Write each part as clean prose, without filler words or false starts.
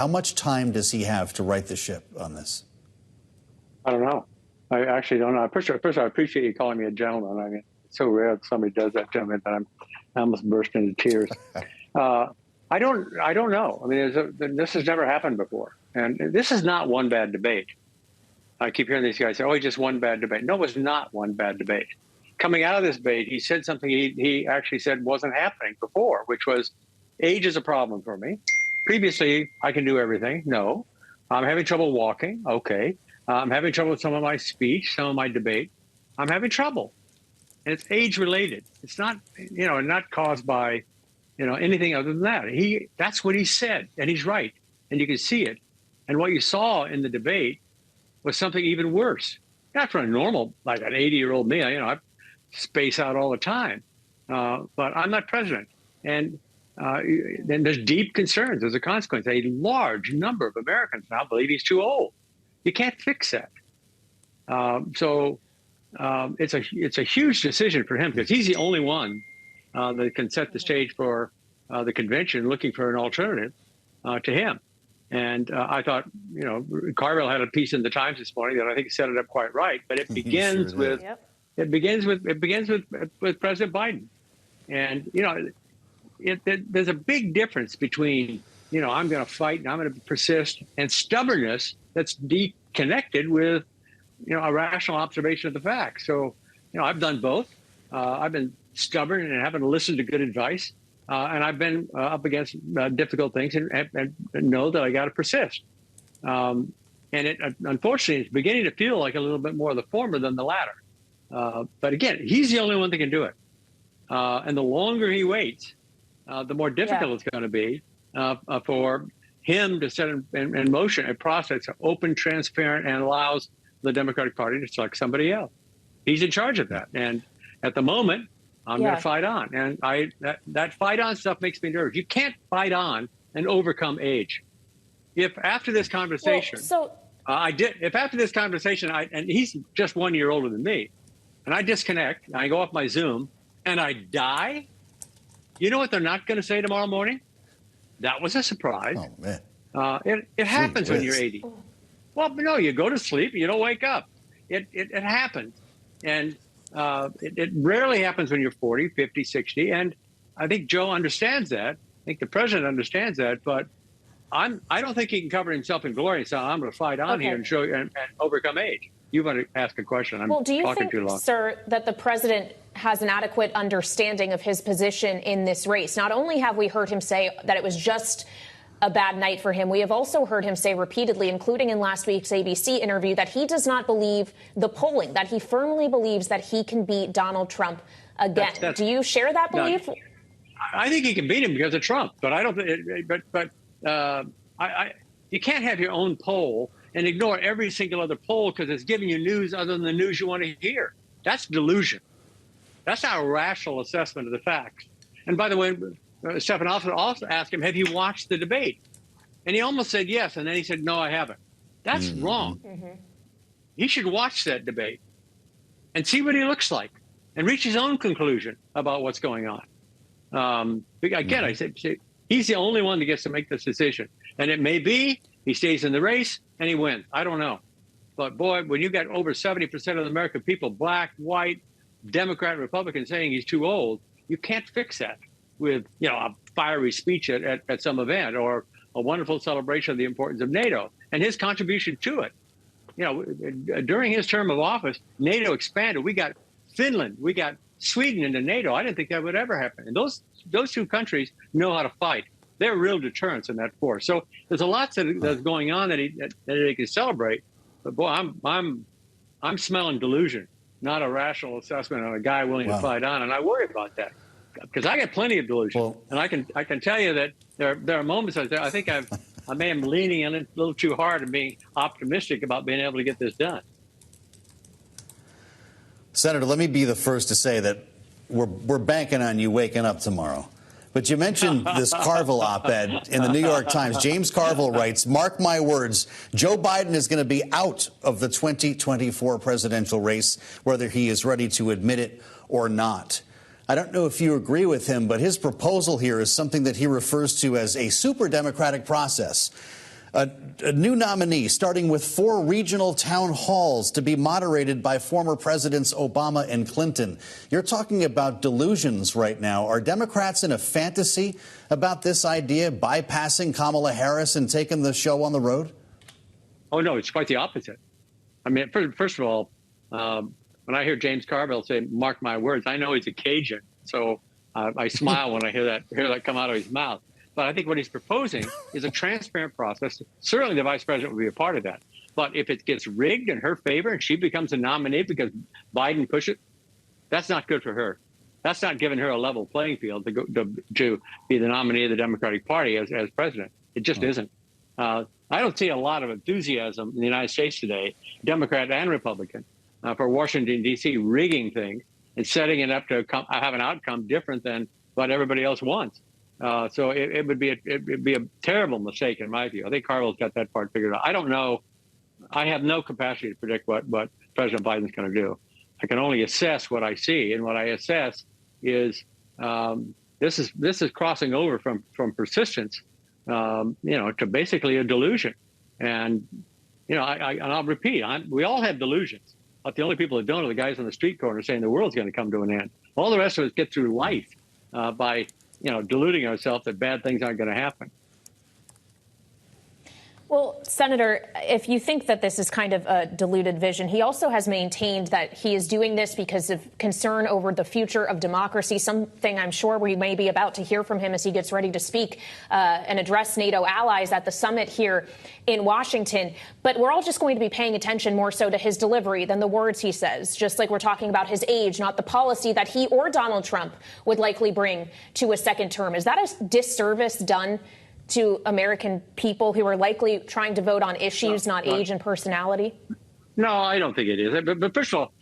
How much time does he have to right the ship on this? I don't know. I actually don't know. First of all, I appreciate you calling me a gentleman. I mean, it's so rare that somebody does that to me that I almost burst into tears. I don't know. I mean, this has never happened before. And this is not one bad debate. I keep hearing these guys say, oh, just one bad debate. No, it was not one bad debate. Coming out of this debate, he said something he actually said wasn't happening before, which was age is a problem for me. Previously, I can do everything. No. I'm having trouble walking. Okay. I'm having trouble with some of my speech, some of my debate. I'm having trouble. And it's age related. It's not, not caused by, anything other than that. That's what he said. And he's right. And you can see it. And what you saw in the debate was something even worse. Not for a normal, like an 80-year-old me. I space out all the time. But I'm not president. And then there's deep concerns as a consequence. A large number of Americans now believe he's too old. You can't fix that. So it's a huge decision for him because he's the only one that can set the stage for the convention looking for an alternative to him. And I thought, Carville had a piece in the Times this morning that I think set it up quite right. But it begins with with President Biden. And there's a big difference between I'm going to fight and I'm going to persist and stubbornness that's connected with a rational observation of the facts. So I've done both. I've been stubborn and haven't listened to good advice. And I've been up against difficult things and know that I got to persist. And it unfortunately, it's beginning to feel like a little bit more of the former than the latter. But again, he's the only one that can do it. And the longer he waits, the more difficult it's going to be for him to set in motion a process that's open, transparent, and allows the Democratic Party to select somebody else. He's in charge of that. And at the moment, I'm going to fight on. And that fight on stuff makes me nervous. You can't fight on and overcome age. If after this conversation, if after this conversation, and he's just 1 year older than me, and I disconnect, and I go off my Zoom, and I die, you know what they're not going to say tomorrow morning? That was a surprise. Oh, man. It happens when you're 80. Well, no, you go to sleep, you don't wake up. It happens. And it rarely happens when you're 40, 50, 60. And I think Joe understands that. I think the president understands that. But I don't think he can cover himself in glory and say, I'm going to fight on here and show you and overcome age. You want to ask a question. I'm talking too long. Do you think, sir, that the president has an adequate understanding of his position in this race? Not only have we heard him say that it was just a bad night for him, we have also heard him say repeatedly, including in last week's ABC interview, that he does not believe the polling, that he firmly believes that he can beat Donald Trump again. Do you share that belief? No, I think he can beat him because of Trump, but I don't. You can't have your own poll and ignore every single other poll because it's giving you news other than the news you want to hear. That's delusion. That's not a rational assessment of the facts. And by the way, Stephan also asked him, have you watched the debate? And he almost said yes. And then he said, no, I haven't. That's wrong. He should watch that debate and see what he looks like and reach his own conclusion about what's going on. Again, I said, he's the only one that gets to make this decision. And it may be he stays in the race and he wins. I don't know. But boy, when you got over 70% of the American people, black, white, Democrat, Republican, saying he's too old, you can't fix that with a fiery speech at some event or a wonderful celebration of the importance of NATO and his contribution to it. During his term of office, NATO expanded. We got Finland, we got Sweden into NATO. I didn't think that would ever happen. And those two countries know how to fight. They're real deterrents in that force. So there's a lot that's going on that he can celebrate. But boy, I'm smelling delusion, not a rational assessment on a guy willing to fight on, and I worry about that because I got plenty of delusion, and I can tell you that there are moments I think I may am leaning in a little too hard and being optimistic about being able to get this done. Senator, let me be the first to say that we're banking on you waking up tomorrow. But you mentioned this Carville op-ed in the New York Times. James Carville writes, mark my words, Joe Biden is going to be out of the 2024 presidential race, whether he is ready to admit it or not. I don't know if you agree with him, but his proposal here is something that he refers to as a super democratic process. A new nominee starting with 4 regional town halls to be moderated by former Presidents Obama and Clinton. You're talking about delusions right now. Are Democrats in a fantasy about this idea, bypassing Kamala Harris and taking the show on the road? Oh, no, it's quite the opposite. I mean, first of all, when I hear James Carville say, "Mark my words," I know he's a Cajun. So I smile when I hear that come out of his mouth. But I think what he's proposing is a transparent process. Certainly the vice president will be a part of that. But if it gets rigged in her favor and she becomes a nominee because Biden pushes it, that's not good for her. That's not giving her a level playing field to be the nominee of the Democratic Party as president. It just isn't. I don't see a lot of enthusiasm in the United States today, Democrat and Republican, for Washington, D.C. rigging things and setting it up to have an outcome different than what everybody else wants. So it would be a terrible mistake in my view. I think Carville's got that part figured out. I don't know. I have no capacity to predict what President Biden's going to do. I can only assess what I see, and what I assess is this is crossing over from persistence, to basically a delusion. And I'll repeat, we all have delusions, but the only people that don't are the guys on the street corner saying the world's going to come to an end. All the rest of us get through life by deluding ourselves that bad things aren't going to happen. Well, Senator, if you think that this is kind of a deluded vision, he also has maintained that he is doing this because of concern over the future of democracy, something I'm sure we may be about to hear from him as he gets ready to speak and address NATO allies at the summit here in Washington. But we're all just going to be paying attention more so to his delivery than the words he says, just like we're talking about his age, not the policy that he or Donald Trump would likely bring to a second term. Is that a disservice done to American people who are likely trying to vote on issues, not age and personality? No, I don't think it is. But first of all,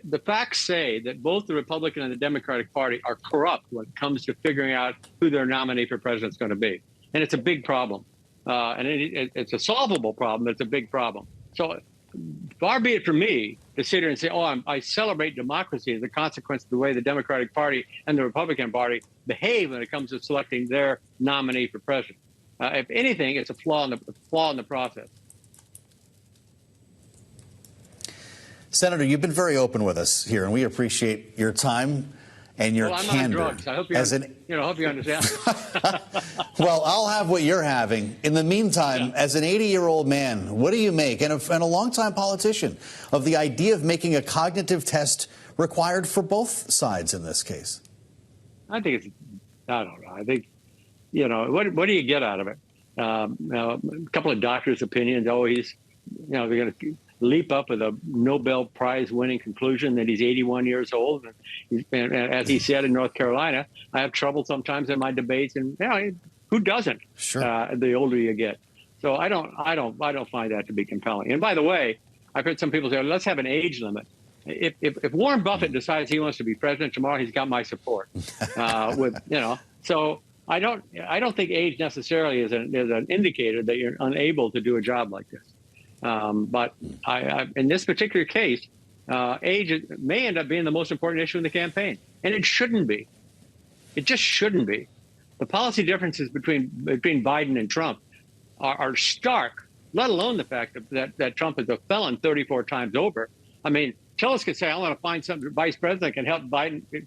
the facts say that both the Republican and the Democratic Party are corrupt when it comes to figuring out who their nominee for president is going to be. And it's a big problem. And it's a solvable problem. It's a big problem. So far be it from me to sit here and say, I celebrate democracy as a consequence of the way the Democratic Party and the Republican Party behave when it comes to selecting their nominee for president. If anything, it's a flaw in the process. Senator, you've been very open with us here, and we appreciate your time and your candor. I'm on drugs. I hope you understand. Well, I'll have what you're having. In the meantime, as an 80-year-old man, what do you make, and a longtime politician, of the idea of making a cognitive test required for both sides in this case? I don't know. I think, what do you get out of it? A couple of doctors' opinions. They're going to leap up with a Nobel Prize winning conclusion that he's 81 years old. And as he said in North Carolina, I have trouble sometimes in my debates. And who doesn't? Sure. The older you get. So I don't find that to be compelling. And by the way, I've heard some people say, let's have an age limit. If Warren Buffett decides he wants to be president tomorrow, he's got my support. So I don't think age necessarily is an indicator that you're unable to do a job like this. But in this particular case, age may end up being the most important issue in the campaign, and it shouldn't be. It just shouldn't be. The policy differences between Biden and Trump are stark. Let alone the fact that Trump is a felon 34 times over. I mean, Tillis could say, "I want to find some vice president that can help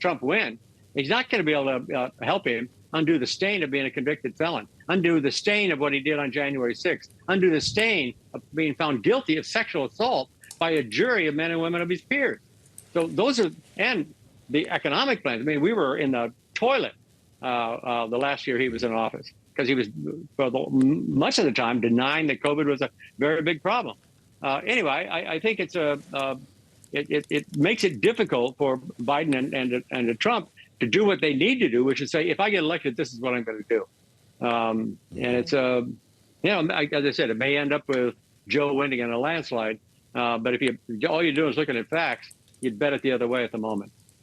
Trump win." He's not going to be able to help him undo the stain of being a convicted felon, undo the stain of what he did on January 6th, undo the stain of being found guilty of sexual assault by a jury of men and women of his peers. So those are, and the economic plans. I mean, we were in the toilet the last year he was in office because he was, much of the time, denying that COVID was a very big problem. Anyway, I think it makes it difficult for Biden and Trump to do what they need to do, which is say, if I get elected, this is what I'm going to do. And it's as I said, it may end up with Joe winning in a landslide. But if all you're doing is looking at facts, you'd bet it the other way at the moment.